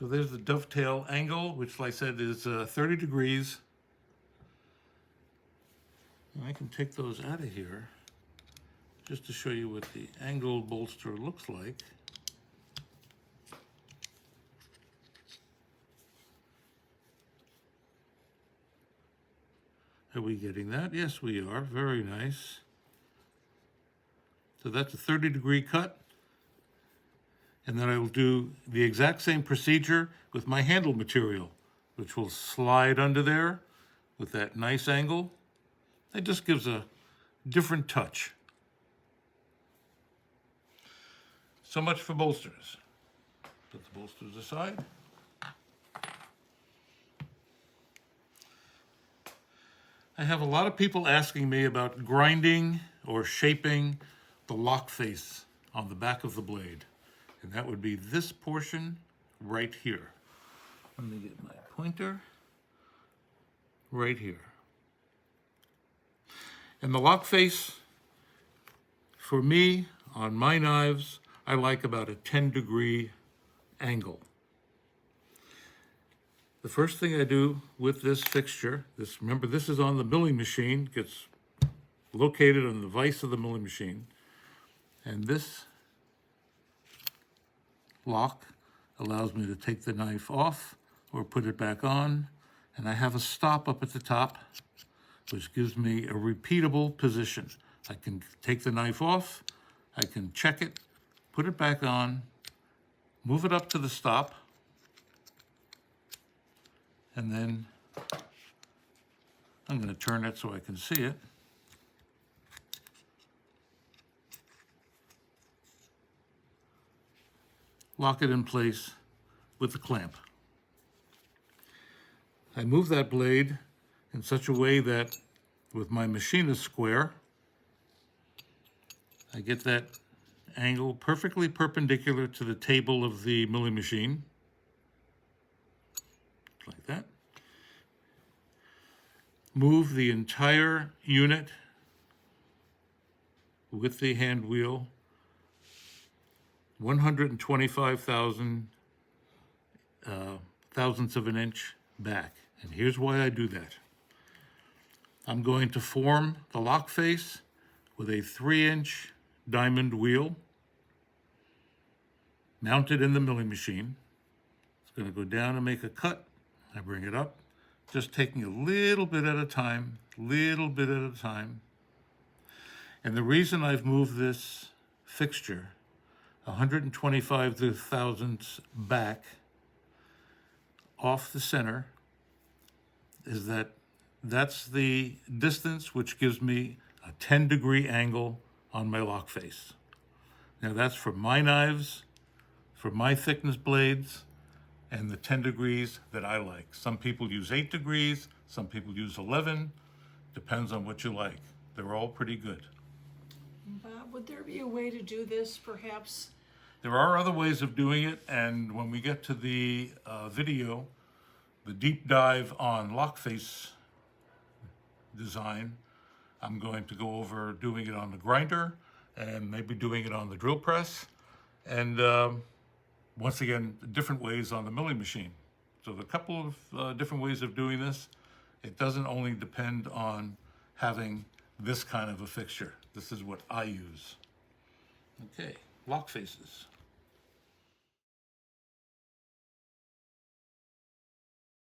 So there's the dovetail angle, which, like I said, is 30 degrees. And I can take those out of here just to show you what the angled bolster looks like. Are we getting that? Yes, we are. Very nice. So that's a 30-degree cut. And then I will do the exact same procedure with my handle material, which will slide under there with that nice angle. It just gives a different touch. So much for bolsters. Put the bolsters aside. I have a lot of people asking me about grinding or shaping the lock face on the back of the blade. And that would be this portion right here. Let me get my pointer. Right here. And the lock face, for me, on my knives, I like about a 10-degree angle. The first thing I do with this fixture, remember this is on the milling machine, gets located on the vise of the milling machine, and this lock allows me to take the knife off or put it back on, and I have a stop up at the top, which gives me a repeatable position. I can take the knife off, I can check it, put it back on, move it up to the stop, and then I'm going to turn it so I can see it. Lock it in place with the clamp. I move that blade in such a way that with my machinist square, I get that angle perfectly perpendicular to the table of the milling machine. Like that. Move the entire unit with the hand wheel 125 thousandths of an inch back. And here's why I do that. I'm going to form the lock face with a 3-inch diamond wheel mounted in the milling machine. It's going to go down and make a cut. I bring it up, just taking a little bit at a time, little bit at a time. And the reason I've moved this fixture 125 thousandths back off the center is that that's the distance which gives me a 10-degree angle on my lock face. Now that's for my knives, for my thickness blades, and the 10 degrees that I like. Some people use 8 degrees, some people use 11, depends on what you like. They're all pretty good. Bob, would there be a way to do this, perhaps? There are other ways of doing it, and when we get to the video, the deep dive on lock face design, I'm going to go over doing it on the grinder and maybe doing it on the drill press, and once again, different ways on the milling machine. So there are a couple of different ways of doing this. It doesn't only depend on having this kind of a fixture. This is what I use. Okay, lock faces.